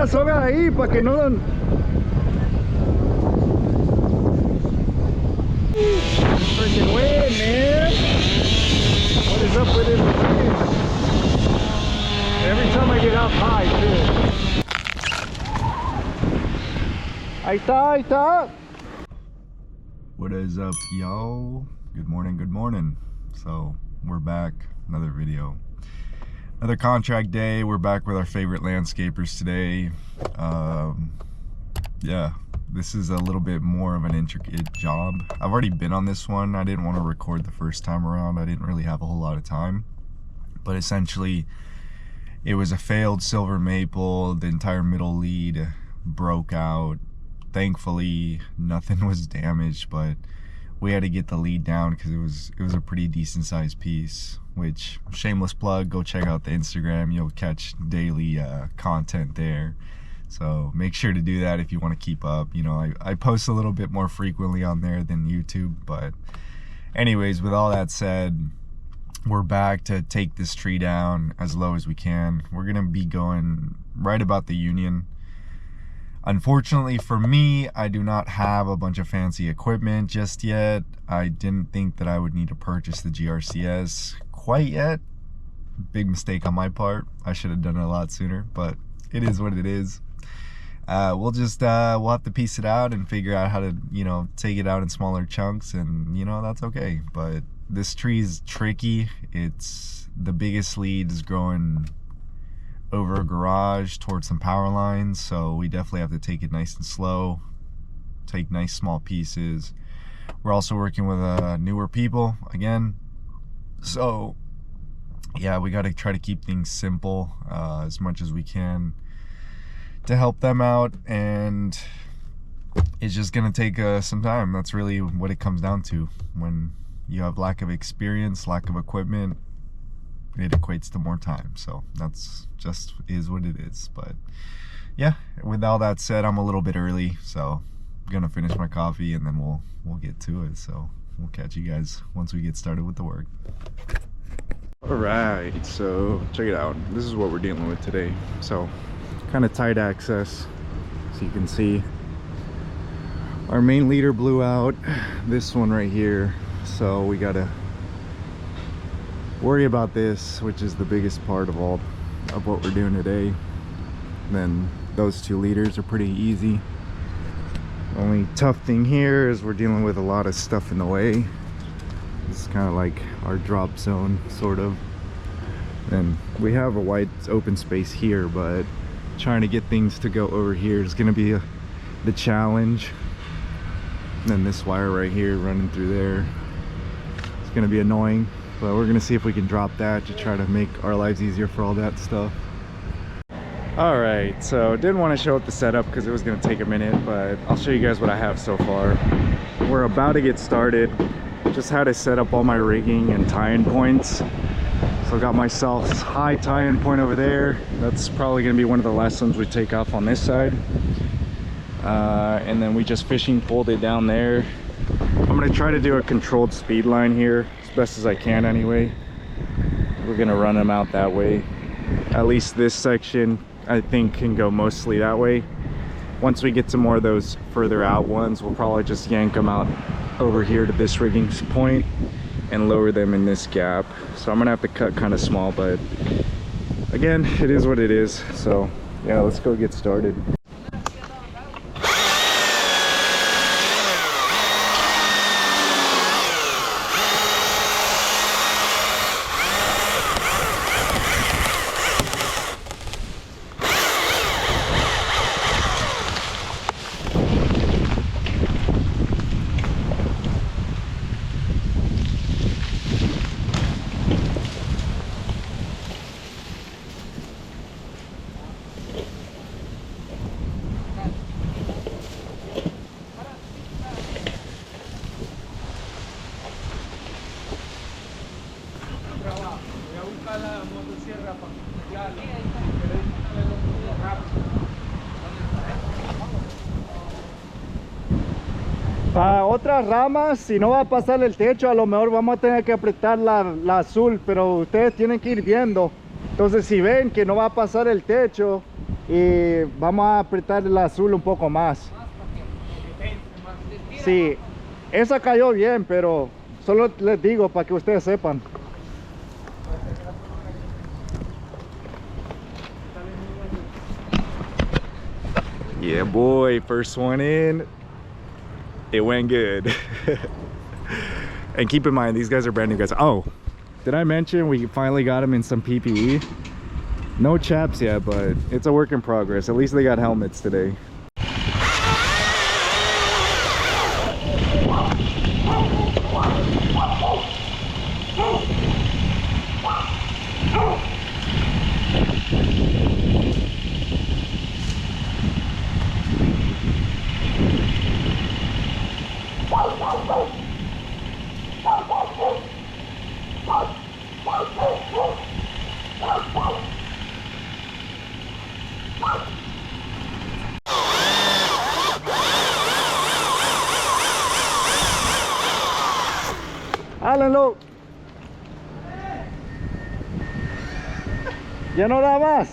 soga ahí para que no dan. Freaking wind, man. What is up with this wind? Every time I get up high, too. Ahí está, ahí está. What is up, y'all? Good morning, good morning. So, we're back. Another video. Another contract day. We're back with our favorite landscapers today. Yeah, this is a little bit more of an intricate job. I've already been on this one. I didn't want to record the first time around. I didn't really have a whole lot of time. But essentially, it was a failed silver maple. The entire middle lead broke out. Thankfully, nothing was damaged, but we had to get the lead down because it was a pretty decent sized piece. Which, shameless plug, go check out the Instagram. You'll catch daily content there. So make sure to do that if you want to keep up. You know, I post a little bit more frequently on there than YouTube. But anyways, with all that said, we're back to take this tree down as low as we can. We're gonna be going right about the Union. Unfortunately for me, I do not have a bunch of fancy equipment just yet. I didn't think that I would need to purchase the GRCS quite yet. Big mistake on my part. I should have done it a lot sooner, but it is what it is. We'll have to piece it out and figure out how to, you know, take it out in smaller chunks, and you know, that's okay. But this tree is tricky. It's the biggest lead is growing over a garage towards some power lines, so we definitely have to take it nice and slow, take nice small pieces. We're also working with newer people again, so yeah, we got to try to keep things simple as much as we can to help them out, and it's just gonna take some time. That's really what it comes down to. When you have lack of experience, lack of equipment, it equates to more time. So that's just is what it is. But yeah, with all that said, I'm a little bit early, so I'm gonna finish my coffee and then we'll get to it. So we'll catch you guys once we get started with the work. All right, so check it out. This is what we're dealing with today. So kind of tight access, so you can see our main leader blew out, this one right here, so we gotta worry about this, which is the biggest part of all of what we're doing today. Then those two leaders are pretty easy. Only tough thing here is we're dealing with a lot of stuff in the way. This is kind of like our drop zone, sort of. And we have a wide open space here, but trying to get things to go over here is going to be the challenge. And then this wire right here running through there, it's going to be annoying, but we're going to see if we can drop that to try to make our lives easier for all that stuff. All right, so didn't want to show up the setup because it was going to take a minute, but I'll show you guys what I have so far. We're about to get started. Just had to set up all my rigging and tie-in points. So I got myself high tie-in point over there. That's probably going to be one of the last ones we take off on this side. And then we just fishing pulled it down there. I'm going to try to do a controlled speed line here as best as I can anyway. We're going to run them out that way. At least this section I think can go mostly that way. Once we get to more of those further out ones, we'll probably just yank them out over here to this rigging point and lower them in this gap. So I'm gonna have to cut kind of small, but again, it is what it is. So yeah, let's go get started. Para otras ramas, si no va a pasar el techo, a lo mejor vamos a tener que apretar la azul, pero ustedes tienen que ir viendo. Entonces si ven que no va a pasar el techo, y vamos a apretar el azul un poco más. Sí, esa cayó bien, pero solo les digo para que ustedes sepan. Yeah, boy, first one in. It went good. And keep in mind, these guys are brand new guys. Oh, did I mention we finally got them in some PPE? No chaps yet, but it's a work in progress. At least they got helmets today. Háganlo. Ya no da más.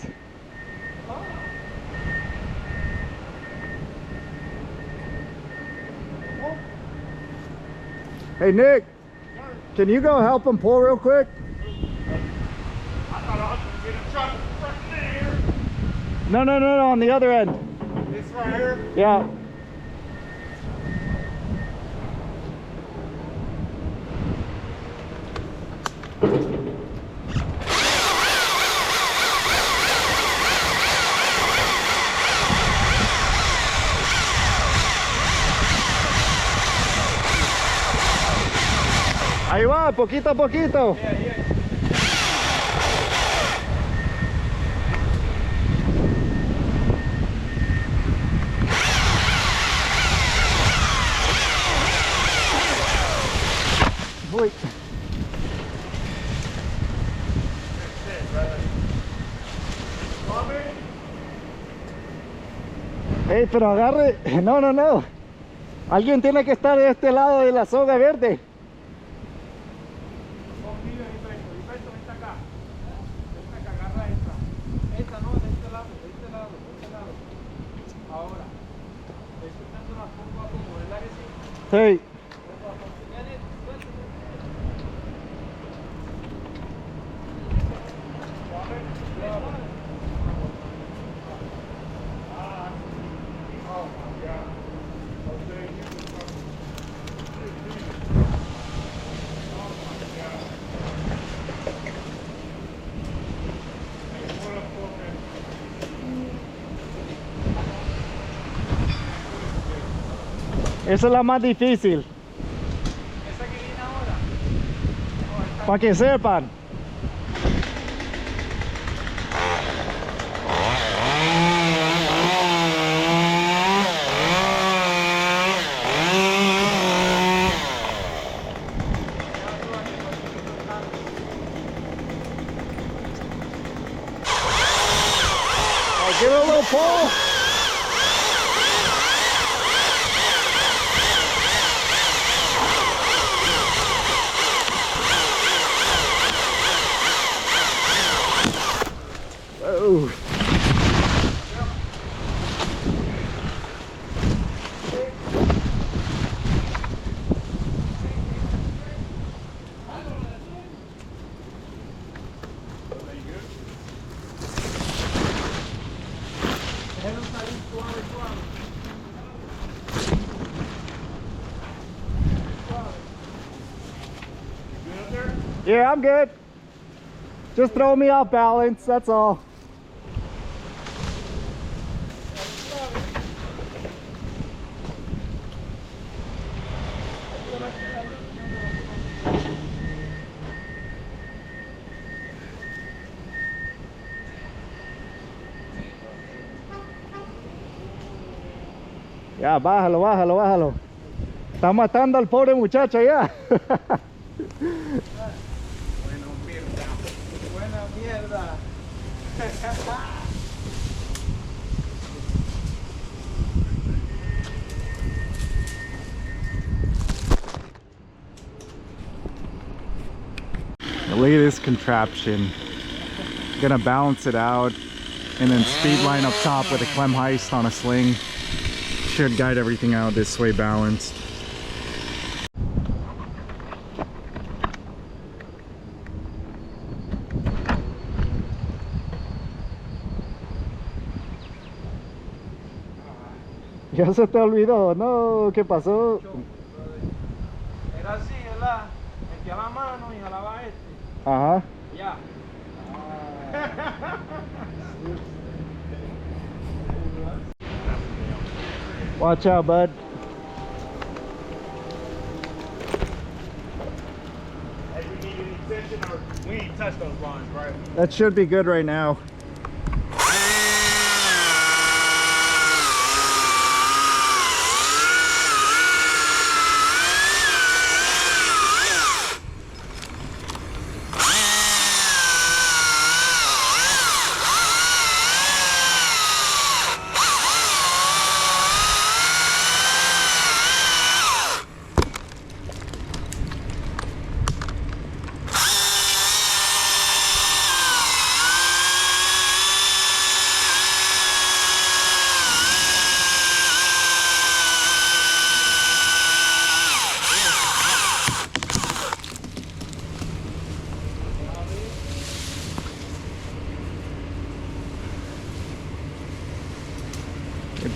Hey Nick, can you go help him pull real quick? I thought I was going to get a truck right there. No, on the other end. This right here? Yeah. Ahí va, poquito a poquito. Uy. Hey, pero agarre. No. Alguien tiene que estar de este lado de la soga verde. Sí. Esa es la más difícil. ¿Esa que viene ahora? Para que sepan. Oh, give it a little pull. Oh. Yeah, I'm good. Just throw me off balance, that's all. Ya, bájalo. Está matando al pobre muchacho ya. Buena mierda. Look at this contraption. Gonna balance it out. and then speed line up top with a clem heist on a sling. Should guide everything out this way balanced. Ya se te olvidó, no, ¿qué pasó? Era así, ¿verdad? Metía la mano y jalaba este. Ajá. Ya. Watch out, bud. Hey, we need an extension or we ain't touched those lines, right? That should be good right now.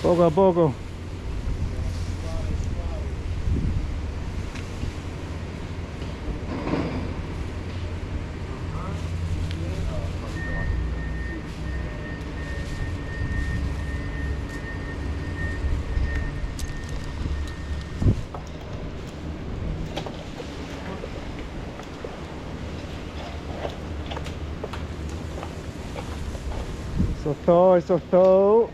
Poco a poco. Eso es todo.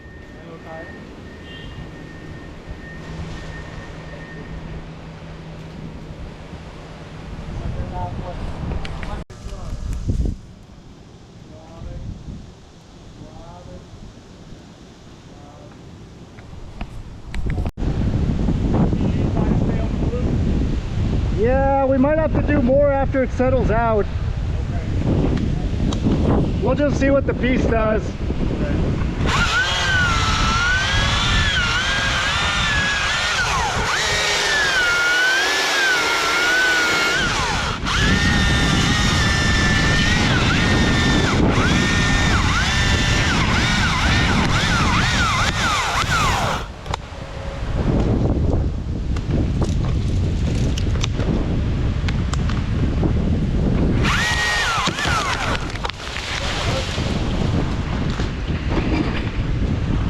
Yeah, we might have to do more after it settles out. We'll just see what the piece does.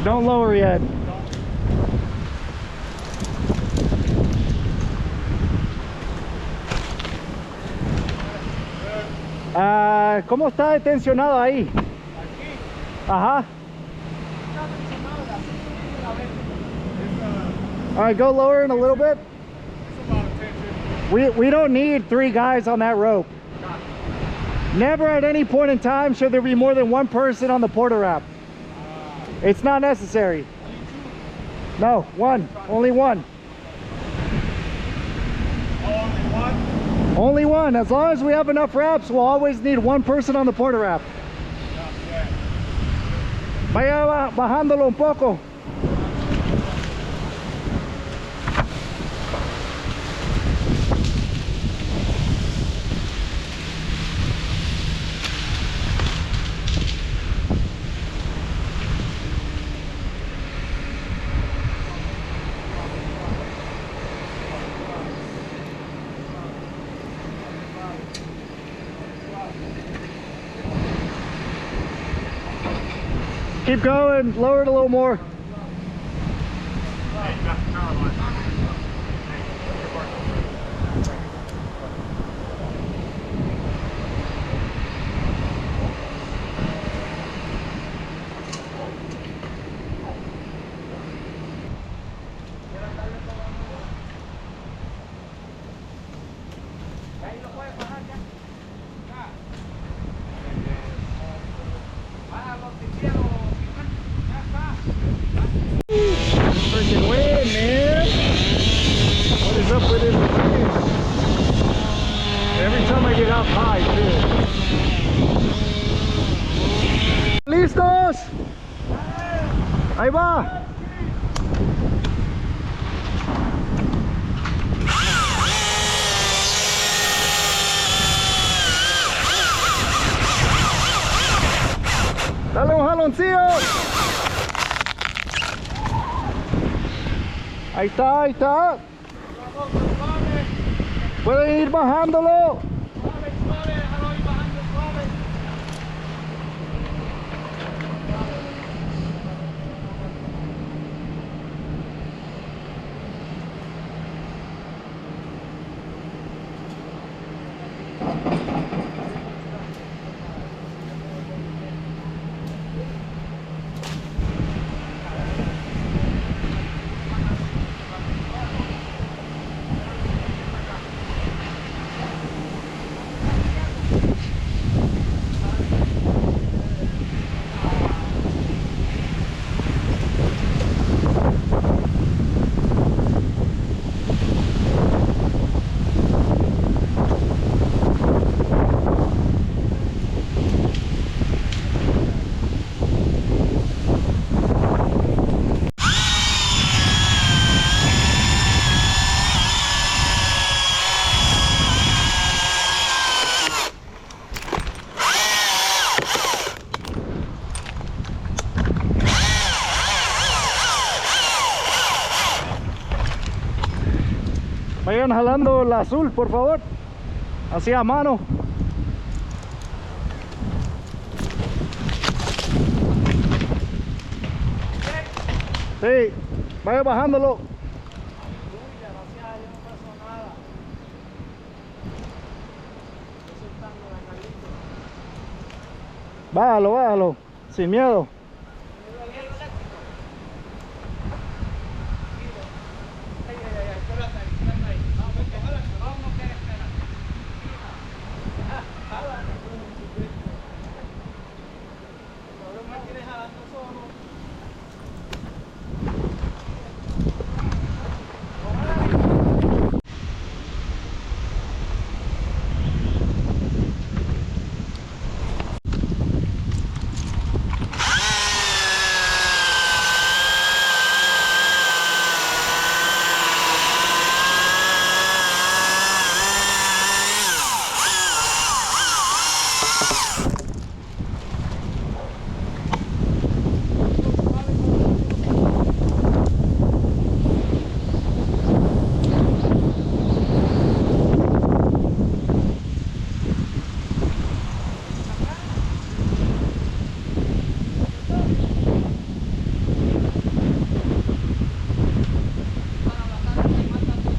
Don't lower yet. ¿Cómo está tensionado ahí? Ajá. All right, go lower in a little bit. We don't need 3 guys on that rope. Never at any point in time should there be more than 1 person on the porter wrap. It's not necessary. No, 1. Only 1. Only one? Only 1. As long as we have enough wraps, we'll always need 1 person on the porter wrap. Vaya bajándolo un poco. Keep going, lower it a little more. Freaking wind, man. What is up with this wind? Every time I get up high, too. Listos? más. Ahí va. Dale un jaloncillo. Ahí está, ahí está. Pueden ir bajándolo. Vayan jalando el azul, por favor. Así a mano. Sí, vaya bajándolo. Bájalo, bájalo, sin miedo.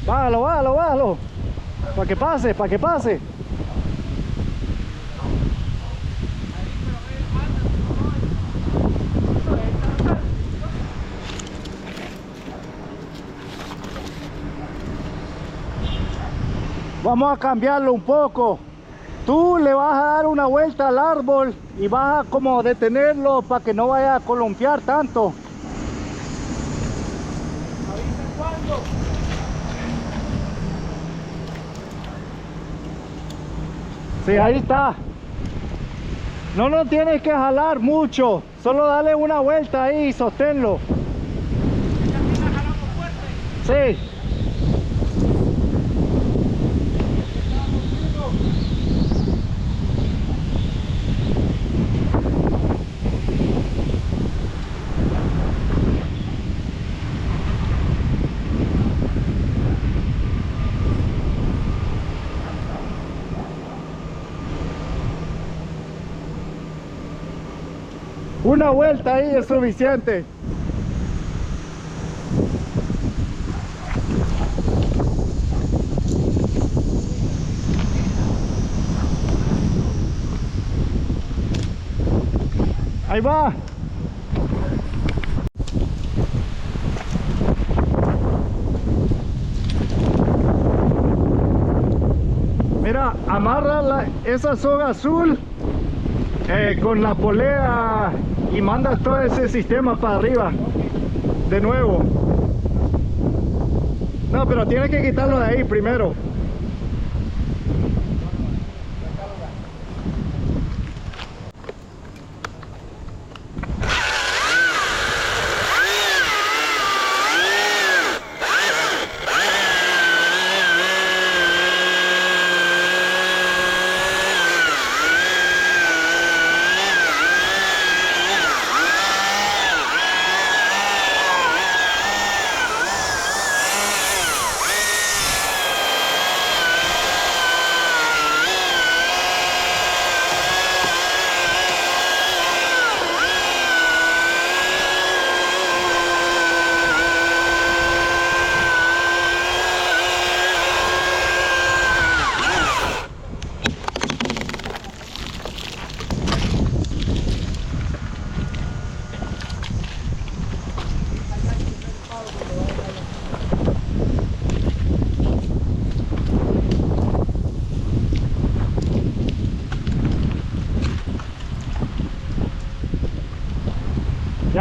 Bájalo, bájalo, bájalo. Para que pase, para que pase. Vamos a cambiarlo un poco. Tú le vas a dar una vuelta al árbol y vas a como detenerlo para que no vaya a columpiar tanto. Sí, ahí está. No lo tienes que jalar mucho, solo dale una vuelta ahí y sosténlo. Sí. Una vuelta ahí es suficiente. Ahí va. Mira, amarra esa soga azul con la polea y mandas todo ese sistema para arriba de nuevo. No, pero tienes que quitarlo de ahí primero.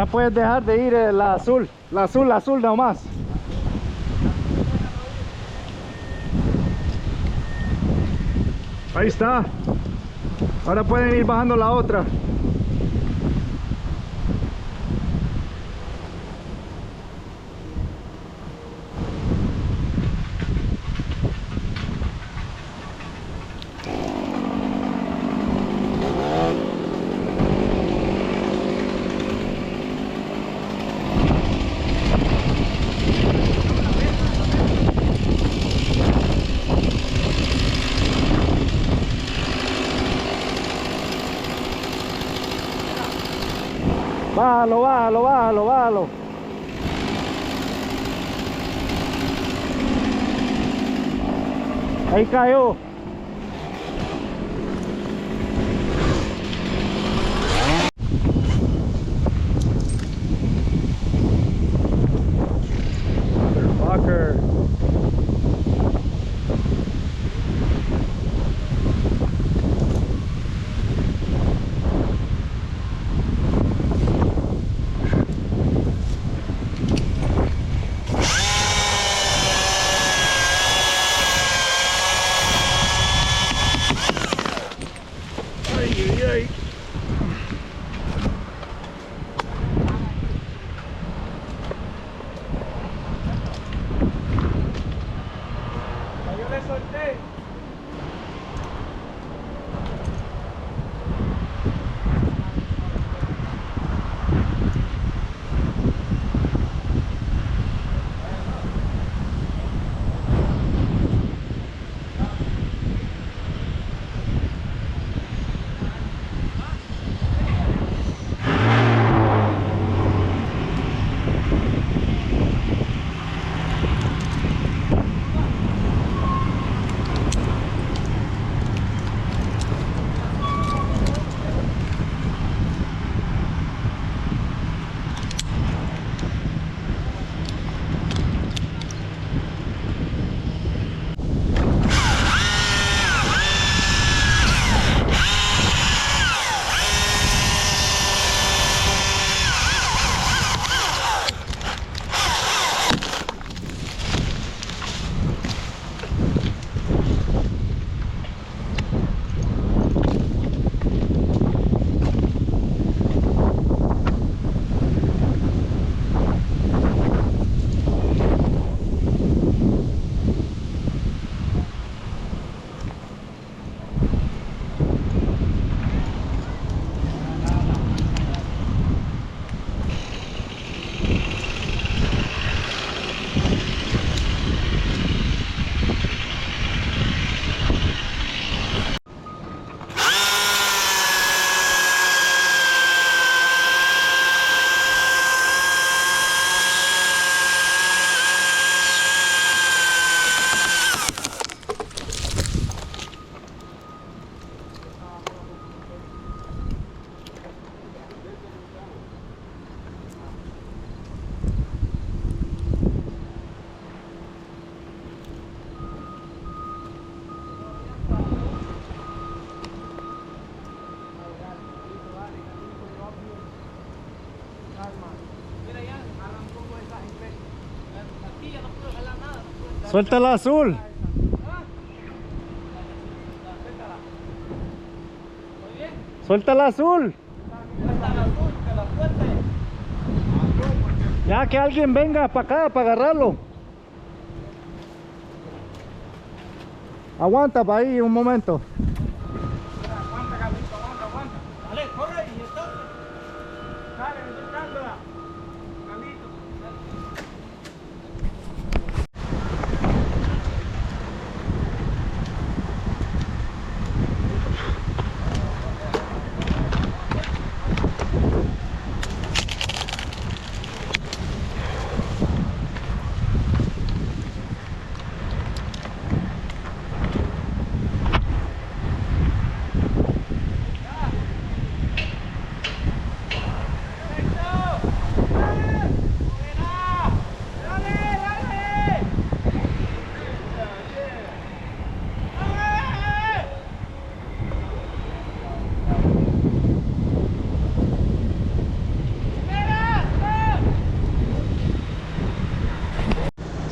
Ya puedes dejar de ir la azul nomás. Ahí está. Ahora pueden ir bajando la otra. Bájalo, bájalo, bájalo, bájalo. Ahí cayó. Motherfucker. Yo le solté. Suelta la azul. Suelta la azul. Ya que alguien venga para acá para agarrarlo. Aguanta para ahí un momento. Aguanta, Carlito, aguanta. Dale, corre y entonces. Dale, me estoy dándola. Carlito.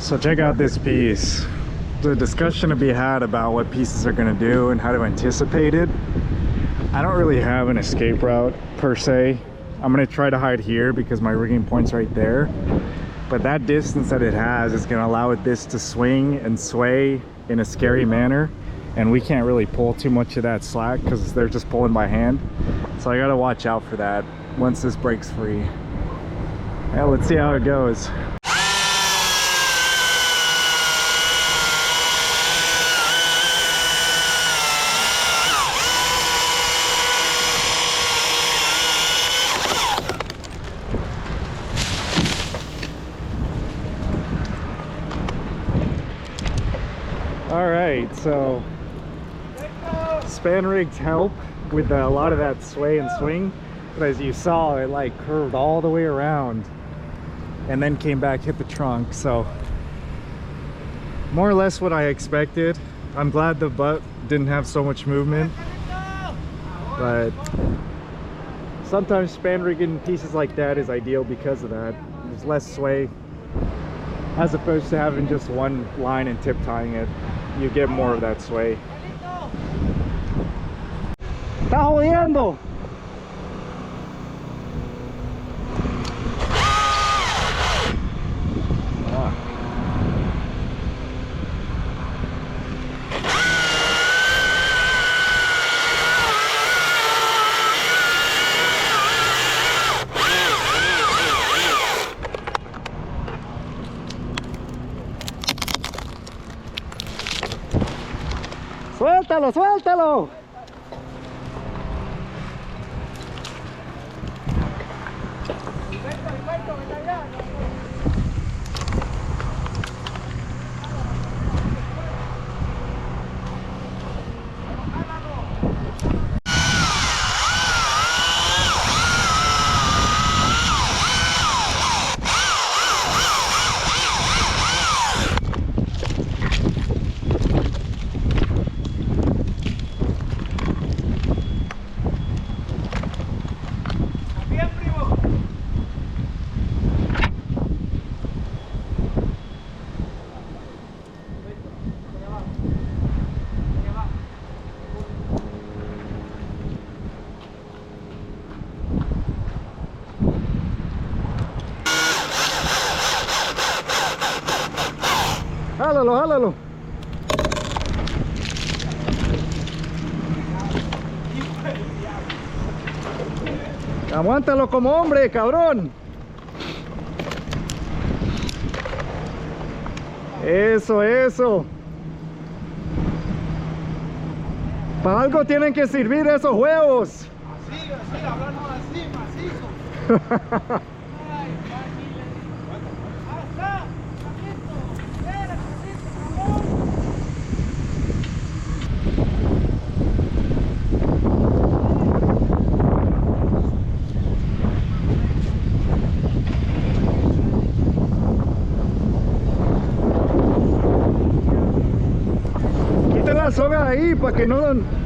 So check out this piece. There's a discussion to be had about what pieces are going to do and how to anticipate it. I don't really have an escape route per se. I'm going to try to hide here because my rigging point's right there. But that distance that it has is going to allow this to swing and sway in a scary manner. And we can't really pull too much of that slack because they're just pulling by hand. So I got to watch out for that once this breaks free. Yeah, let's see how it goes. All right, so span rigs help with a lot of that sway and swing, but as you saw, it like curved all the way around and then came back, hit the trunk. So more or less what I expected. I'm glad the butt didn't have so much movement, but sometimes span rigging pieces like that is ideal because of that. There's less sway as opposed to having just one line and tip tying it. You get more of that sway. ¡Está jodiendo! ¡Suéltalo, suéltalo! Jálalo, jálalo. Aguántalo como hombre, cabrón. Eso, eso. Para algo tienen que servir esos huevos. Así, así, hablando así, macizo. Ay, hasta, espera, cabrón. Quiten la soga ahí para que no...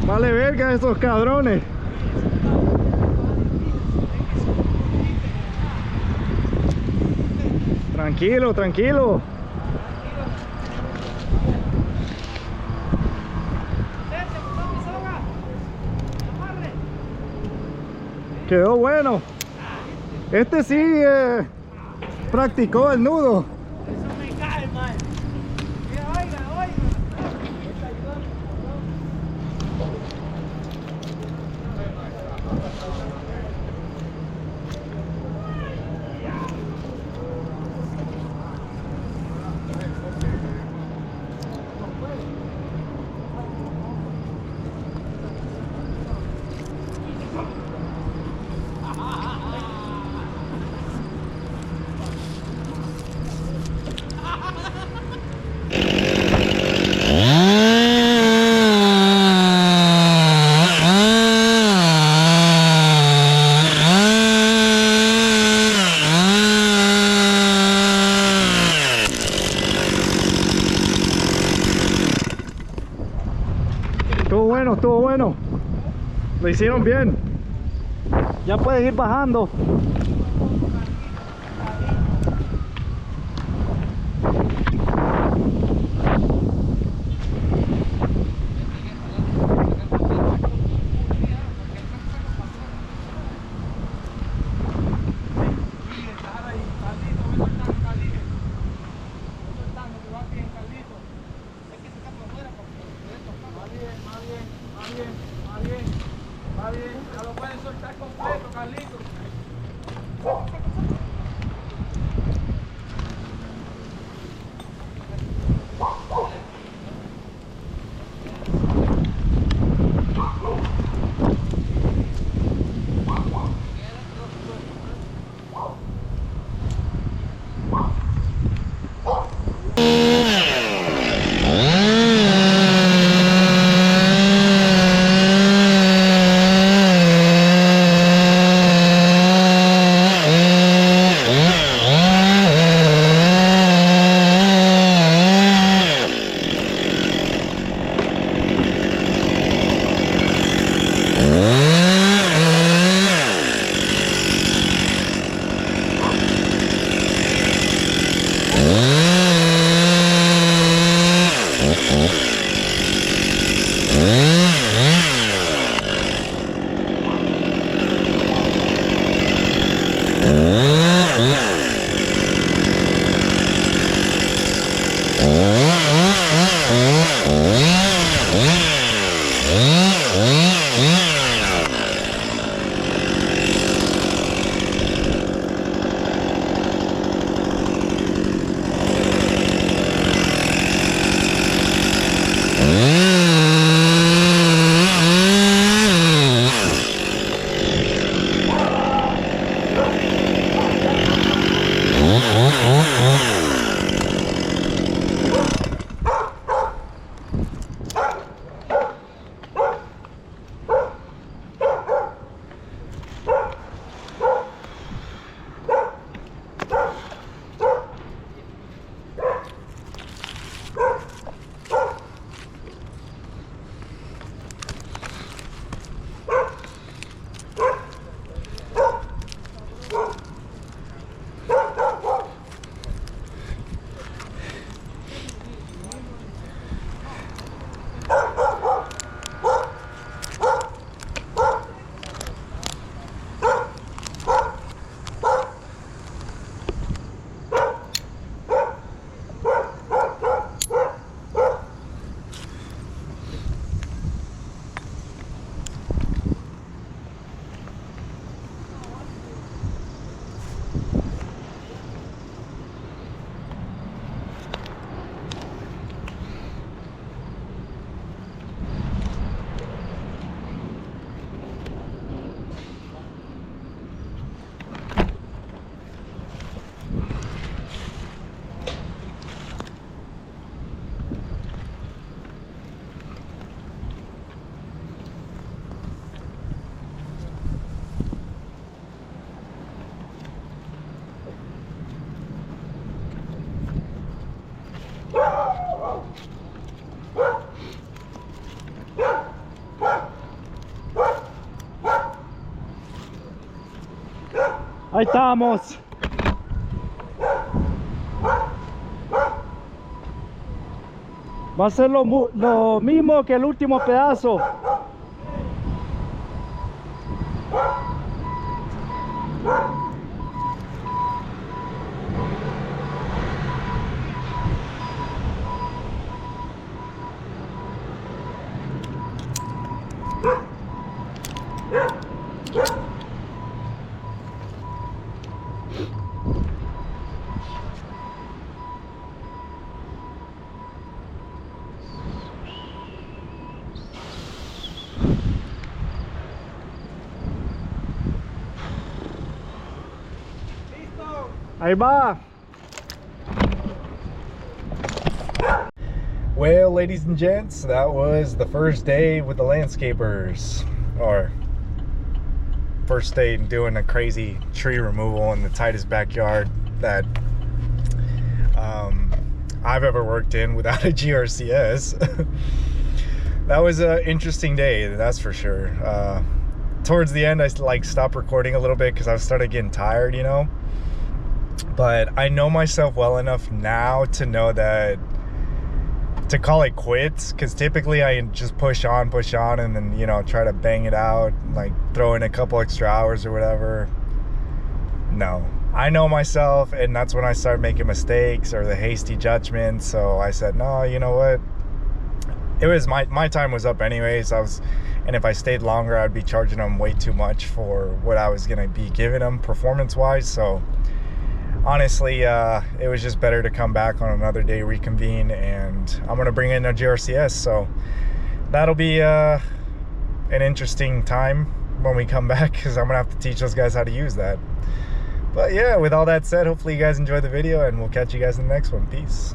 Vale verga esos cabrones. Tranquilo, tranquilo. Quedó bueno. Este sí practicó el nudo. Eso me cae mal. Mira, oiga, oiga. bueno. Lo hicieron bien. Ya puedes ir bajando. Ya lo pueden soltar completo, Carlitos. Ahí estamos. Va a ser lo mismo que el último pedazo. Ahí va. Well, ladies and gents, that was the first day with the landscapers, or first day doing a crazy tree removal in the tightest backyard that I've ever worked in without a GRCS. that was an interesting day, that's for sure. Towards the end, I like stopped recording a little bit because I started getting tired, you know. But I know myself well enough now to know that to call it quits, because typically I just push on, and then, you know, try to bang it out, like throw in a couple extra hours or whatever. No, I know myself, and that's when I start making mistakes or the hasty judgments. So I said, no, you know what? It was my time was up anyways. And if I stayed longer, I'd be charging them way too much for what I was gonna be giving them performance-wise. So honestly, it was just better to come back on another day, reconvene, and I'm gonna bring in a GRCS. So that'll be an interesting time when we come back, because I'm gonna have to teach those guys how to use that. But yeah, with all that said, hopefully you guys enjoyed the video, and we'll catch you guys in the next one. Peace.